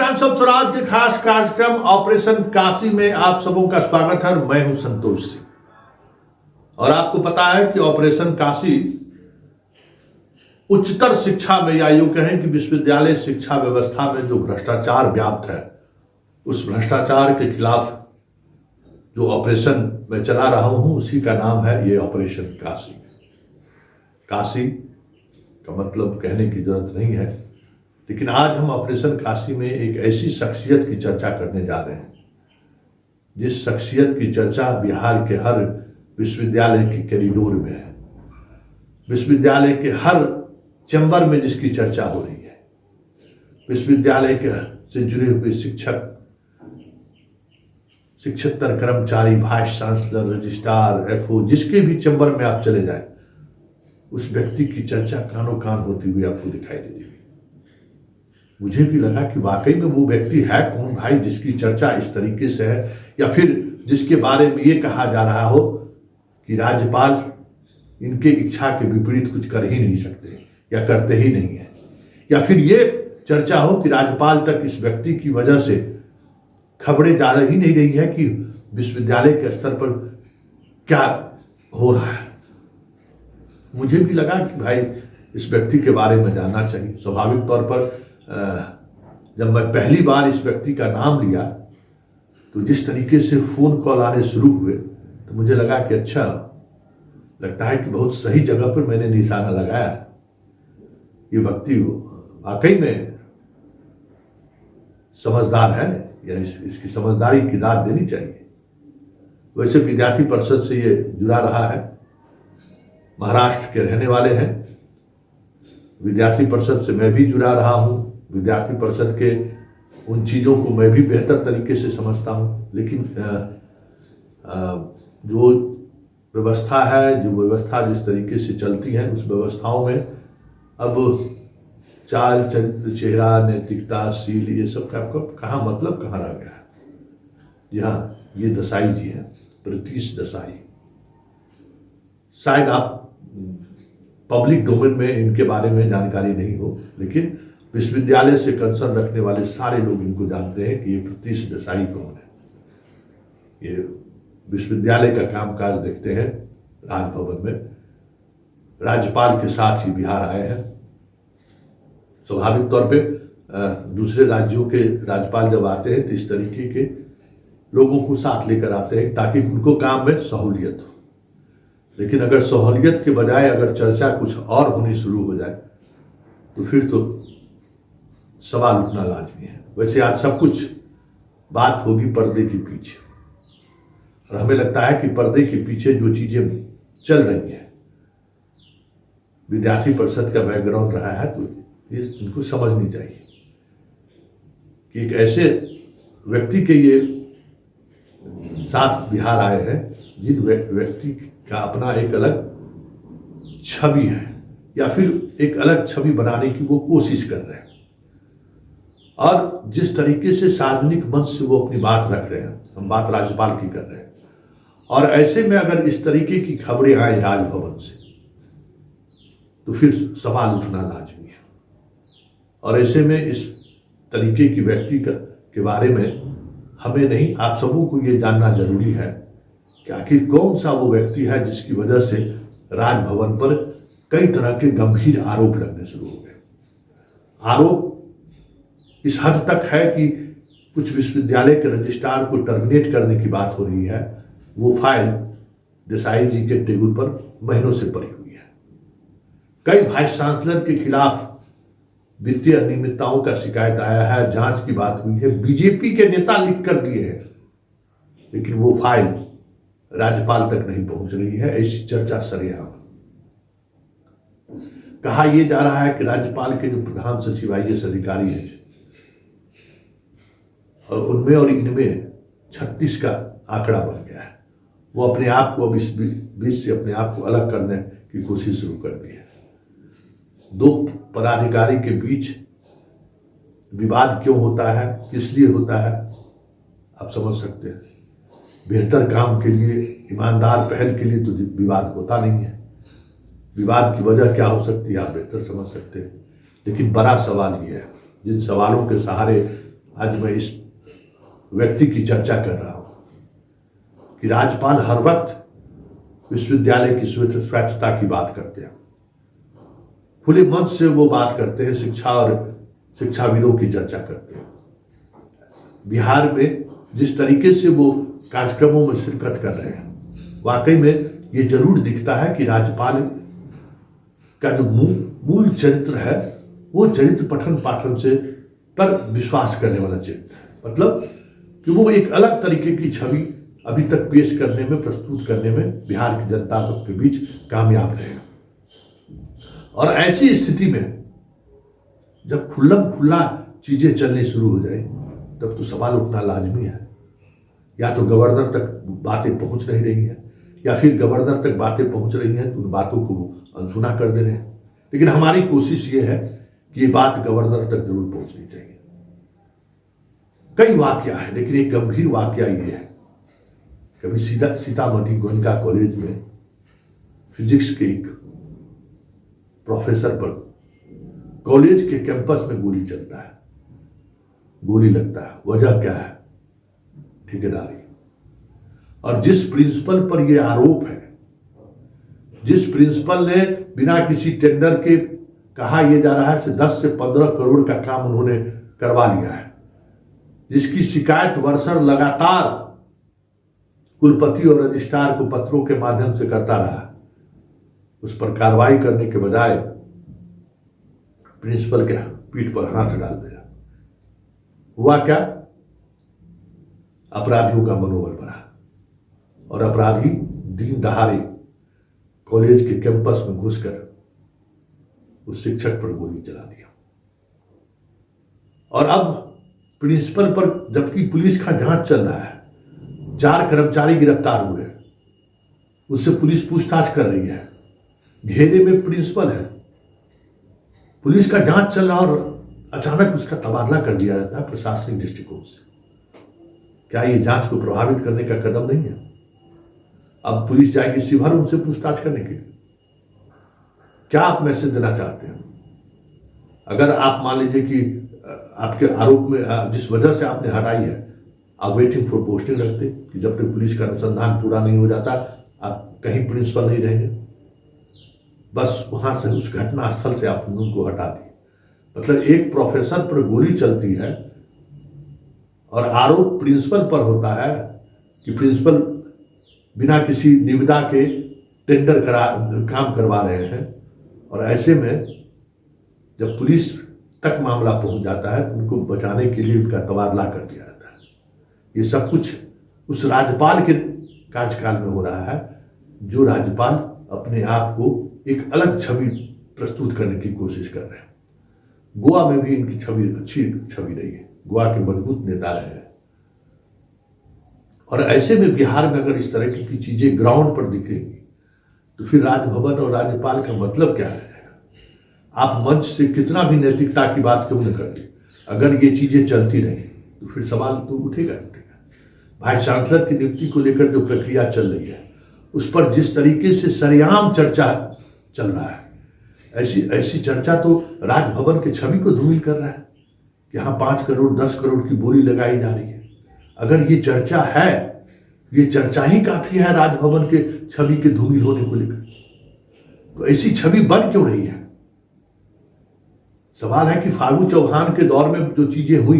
Times of Swaraj के खास कार्यक्रम ऑपरेशन काशी में आप सबों का स्वागत है। मैं हूं संतोष सिंह और आपको पता है कि ऑपरेशन काशी उच्चतर शिक्षा में या यूं कहें कि विश्वविद्यालय शिक्षा व्यवस्था में जो भ्रष्टाचार व्याप्त है उस भ्रष्टाचार के खिलाफ जो ऑपरेशन मैं चला रहा हूं उसी का नाम है ये ऑपरेशन काशी। काशी का मतलब कहने की जरूरत नहीं है, लेकिन आज हम ऑपरेशन काशी में एक ऐसी शख्सियत की चर्चा करने जा रहे हैं जिस शख्सियत की चर्चा बिहार के हर विश्वविद्यालय के कॉरिडोर में है, विश्वविद्यालय के हर चैम्बर में जिसकी चर्चा हो रही है, विश्वविद्यालय के से जुड़े हुए शिक्षक, शिक्षकेतर कर्मचारी, वाइस चांसलर, रजिस्ट्रार, एफओ, जिसके भी चैम्बर में आप चले जाएं उस व्यक्ति की चर्चा कानों कान होती हुई आपको दिखाई देगी। मुझे भी लगा कि वाकई में वो व्यक्ति है कौन भाई जिसकी चर्चा इस तरीके से है, या फिर जिसके बारे में ये कहा जा रहा हो कि राज्यपाल इनके इच्छा के विपरीत कुछ कर ही नहीं सकते या करते ही नहीं है, या फिर ये चर्चा हो कि राज्यपाल तक इस व्यक्ति की वजह से खबरें जा ही नहीं रही है कि विश्वविद्यालय के स्तर पर क्या हो रहा है। मुझे भी लगा कि भाई इस व्यक्ति के बारे में जानना चाहिए। स्वाभाविक तौर पर जब मैं पहली बार इस व्यक्ति का नाम लिया तो जिस तरीके से फोन कॉल आने शुरू हुए तो मुझे लगा कि अच्छा लगता है कि बहुत सही जगह पर मैंने निशाना लगाया। ये व्यक्ति वाकई में समझदार है या इसकी समझदारी की दाद देनी चाहिए। वैसे विद्यार्थी परिषद से ये जुड़ा रहा है, महाराष्ट्र के रहने वाले हैं। विद्यार्थी परिषद से मैं भी जुड़ा रहा हूँ, विद्यार्थी परिषद के उन चीज़ों को मैं भी बेहतर तरीके से समझता हूँ, लेकिन जो व्यवस्था है, जो व्यवस्था जिस तरीके से चलती है उस व्यवस्थाओं में अब चाल, चरित्र, चेहरा, नैतिकता, शील, ये सब का आपको कहाँ मतलब कहाँ रह गया है। जी हाँ, ये देसाई जी हैं, प्रीतिश देसाई। शायद आप पब्लिक डोमेन में इनके बारे में जानकारी नहीं हो, लेकिन विश्वविद्यालय से कंसर्न रखने वाले सारे लोग इनको जानते हैं कि ये प्रीतिश देसाई कौन है। ये विश्वविद्यालय का कामकाज देखते हैं राजभवन में, राज्यपाल के साथ ही बिहार आए हैं। स्वाभाविक तौर पे दूसरे राज्यों के राज्यपाल जब आते हैं तो इस तरीके के लोगों को साथ लेकर आते हैं ताकि उनको काम में सहूलियत हो। लेकिन अगर सहूलियत के बजाय अगर चर्चा कुछ और होनी शुरू हो जाए तो फिर तो सवाल उठना लाजमी है। वैसे आज सब कुछ बात होगी पर्दे के पीछे, और हमें लगता है कि पर्दे के पीछे जो चीजें चल रही हैं, विद्यार्थी परिषद का बैकग्राउंड रहा है तो ये इनको समझनी चाहिए कि एक ऐसे व्यक्ति के ये साथ बिहार आए हैं जिन व्यक्ति का अपना एक अलग छवि है या फिर एक अलग छवि बनाने की वो कोशिश कर रहे हैं, और जिस तरीके से सार्वजनिक मंच से वो अपनी बात रख रहे हैं, हम बात राज्यपाल की कर रहे हैं, और ऐसे में अगर इस तरीके की खबरें आए राजभवन से तो फिर सवाल उठना लाजमी है। और ऐसे में इस तरीके की व्यक्ति के बारे में हमें नहीं, आप सबों को ये जानना जरूरी है कि आखिर कौन सा वो व्यक्ति है जिसकी वजह से राजभवन पर कई तरह के गंभीर आरोप लगने शुरू हो गए। आरोप इस हद तक है कि कुछ विश्वविद्यालय के रजिस्ट्रार को टर्मिनेट करने की बात हो रही है। वो फाइल देसाई जी के टेबल पर महीनों से पड़ी हुई है। कई वाइस चांसलर के खिलाफ वित्तीय अनियमितताओं का शिकायत आया है, जांच की बात हुई है, बीजेपी के नेता लिख कर दिए हैं, लेकिन वो फाइल राज्यपाल तक नहीं पहुंच रही है। ऐसी चर्चा सरेआम। कहा यह जा रहा है कि राज्यपाल के जो प्रधान सचिव आईएएस अधिकारी हैं और उनमें और इनमें 36 का आंकड़ा बन गया है। वो अपने आप को अब इस बीच से अपने आप को अलग करने की कोशिश शुरू कर दी है। दो पदाधिकारी के बीच विवाद क्यों होता है, किस लिए होता है, आप समझ सकते हैं। बेहतर काम के लिए, ईमानदार पहल के लिए तो विवाद होता नहीं है। विवाद की वजह क्या हो सकती है आप बेहतर समझ सकते हैं। लेकिन बड़ा सवाल ये है, जिन सवालों के सहारे आज मैं इस व्यक्ति की चर्चा कर रहा हूं कि राज्यपाल हर वक्त विश्वविद्यालय की स्वायत्तता की बात करते हैं, खुले मंच से वो बात करते हैं, शिक्षा और शिक्षाविदों की चर्चा करते हैं। बिहार में जिस तरीके से वो कार्यक्रमों में शिरकत कर रहे हैं, वाकई में ये जरूर दिखता है कि राज्यपाल का जो मूल चरित्र है वो चरित्र पठन पाठन से पर विश्वास करने वाला चरित्र है। मतलब कि वो एक अलग तरीके की छवि अभी तक पेश करने में, प्रस्तुत करने में बिहार की जनता के बीच कामयाब रहे। और ऐसी स्थिति में जब खुल्लम खुल्ला चीजें चलनी शुरू हो जाए तब तो सवाल उठना लाजमी है। या तो गवर्नर तक बातें पहुंच नहीं रही हैं, या फिर गवर्नर तक बातें पहुंच रही हैं तो उन बातों को अनसुना कर दे रहे हैं। लेकिन हमारी कोशिश ये है कि ये बात गवर्नर तक जरूर पहुंचनी चाहिए। कई वाकया है, लेकिन एक गंभीर वाकया ये है, कभी सीतामढ़ी गोयनका कॉलेज में फिजिक्स के एक प्रोफेसर पर कॉलेज के कैंपस में गोली चलता है, गोली लगता है। वजह क्या है? ठेकेदारी। और जिस प्रिंसिपल पर यह आरोप है, जिस प्रिंसिपल ने बिना किसी टेंडर के कहा यह जा रहा है से 10 से 15 करोड़ का काम उन्होंने करवा लिया है, जिसकी शिकायत वर्षर लगातार कुलपति और रजिस्ट्रार को पत्रों के माध्यम से करता रहा, उस पर कार्रवाई करने के बजाय प्रिंसिपल के पीठ पर हाथ डाल दिया। हुआ क्या? अपराधियों का मनोबल बढ़ा और अपराधी दिन दहाड़े कॉलेज के कैंपस में घुसकर उस शिक्षक पर गोली चला दिया। और अब प्रिंसिपल पर, जबकि पुलिस का जांच चल रहा है, 4 कर्मचारी गिरफ्तार हुए, उससे पुलिस पूछताछ कर रही है, घेरे में प्रिंसिपल है, पुलिस का जांच चल रहा और अचानक उसका तबादला कर दिया जाता है प्रशासनिक दृष्टिकोण से। क्या ये जांच को प्रभावित करने का कदम नहीं है? अब पुलिस जाएगी शिवहर उनसे पूछताछ करने के लिए। क्या आप मैसेज देना चाहते हैं? अगर आप मान लीजिए कि आपके आरोप में जिस वजह से आपने हटाई है, आप वेटिंग फॉर पोस्टिंग रखते कि जब तक पुलिस का अनुसंधान पूरा नहीं हो जाता आप कहीं प्रिंसिपल नहीं रहेंगे, बस वहां से उस घटना स्थल से आप उनको हटा दिए। मतलब एक प्रोफेसर पर गोली चलती है और आरोप प्रिंसिपल पर होता है कि प्रिंसिपल बिना किसी निविदा के टेंडर काम करवा रहे हैं, और ऐसे में जब पुलिस तक मामला पहुंच जाता है तो उनको बचाने के लिए उनका तबादला कर दिया जाता है। ये सब कुछ उस राज्यपाल के कार्यकाल में हो रहा है, जो राज्यपाल अपने आप को एक अलग छवि प्रस्तुत करने की कोशिश कर रहे हैं। गोवा में भी इनकी छवि अच्छी छवि रही है, गोवा के मजबूत नेता रहे हैं। और ऐसे में बिहार में अगर इस तरह की चीजें ग्राउंड पर दिखेंगी तो फिर राजभवन और राज्यपाल का मतलब क्या रहेगा? आप मंच से कितना भी नैतिकता की बात क्यों न कर ले, अगर ये चीजें चलती रही तो फिर सवाल तो उठेगा उठेगा। वाइस चांसलर की नियुक्ति को लेकर जो प्रक्रिया चल रही है उस पर जिस तरीके से सरेआम चर्चा चल रहा है, ऐसी चर्चा तो राजभवन के छवि को धूमिल कर रहा है कि यहाँ 5 करोड़ 10 करोड़ की बोली लगाई जा रही है। अगर ये चर्चा है, ये चर्चा ही काफी है राजभवन के छवि के धूमिल होने को लेकर, तो ऐसी छवि बन क्यों रही है? सवाल है कि फागू चौहान के दौर में जो चीजें हुई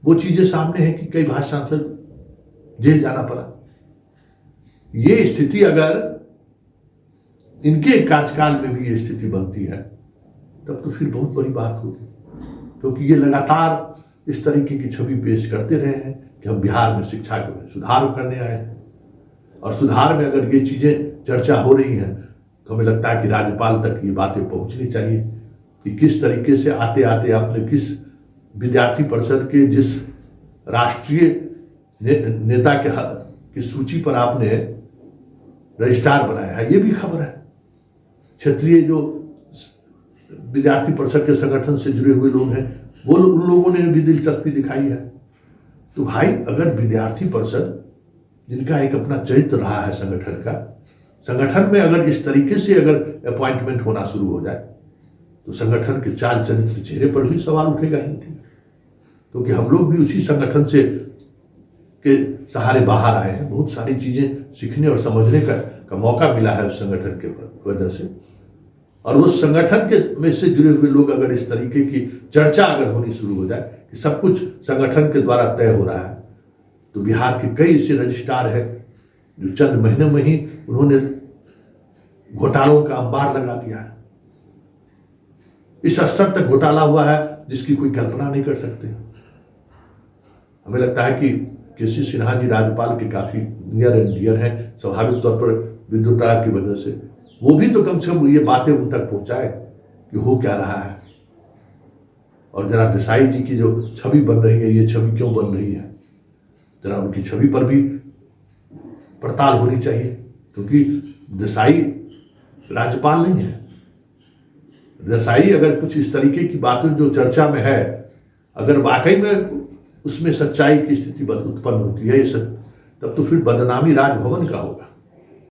वो चीजें सामने है कि कई वाइस चांसलर जेल जाना पड़ा। ये स्थिति अगर इनके कार्यकाल में भी ये स्थिति बनती है तब तो फिर बहुत बड़ी बात होगी, क्योंकि ये लगातार इस तरीके की छवि पेश करते रहे हैं कि हम बिहार में शिक्षा में सुधार करने आए हैं। और सुधार में अगर ये चीजें चर्चा हो रही हैं तो हमें लगता है कि राज्यपाल तक ये बातें पहुंचनी चाहिए कि किस तरीके से आते आते आपने किस विद्यार्थी परिषद के जिस राष्ट्रीय नेता की सूची पर आपने रजिस्ट्रार बनाया है, ये भी खबर है। क्षेत्रीय जो विद्यार्थी परिषद के संगठन से जुड़े हुए लोग हैं वो उन लोगों ने भी दिलचस्पी दिखाई है। तो भाई अगर विद्यार्थी परिषद जिनका एक अपना चरित्र रहा है संगठन में अगर इस तरीके से अगर अपॉइंटमेंट होना शुरू हो जाए तो संगठन के चाल चरित्र चेहरे पर भी सवाल उठेगा ही उठेगा। क्योंकि हम लोग भी उसी संगठन से के सहारे बाहर आए हैं। बहुत सारी चीज़ें सीखने और समझने का मौका मिला है उस संगठन के वजह से। और उस संगठन के में से जुड़े हुए लोग अगर इस तरीके की चर्चा अगर होनी शुरू हो जाए कि सब कुछ संगठन के द्वारा तय हो रहा है, तो बिहार के कई ऐसे रजिस्ट्रार हैं जो चंद महीनों में ही उन्होंने घोटालों का अंबार लगा दिया है। इस स्तर तक घोटाला हुआ है जिसकी कोई कल्पना नहीं कर सकते। हमें लगता है कि केसी सिन्हा जी राज्यपाल के काफी नियर एंड डियर हैं, स्वाभाविक तौर पर विद्युता की वजह से वो भी तो कम से कम ये बातें उन तक पहुंचाए कि हो क्या रहा है। और जरा देसाई जी की जो छवि बन रही है, ये छवि क्यों बन रही है, जरा उनकी छवि पर भी पड़ताल होनी चाहिए, क्योंकि देसाई राज्यपाल नहीं है। देसाई अगर कुछ इस तरीके की बातें जो चर्चा में है, अगर वाकई में उसमें सच्चाई की स्थिति उत्पन्न होती है, तब तो फिर बदनामी राजभवन का होगा।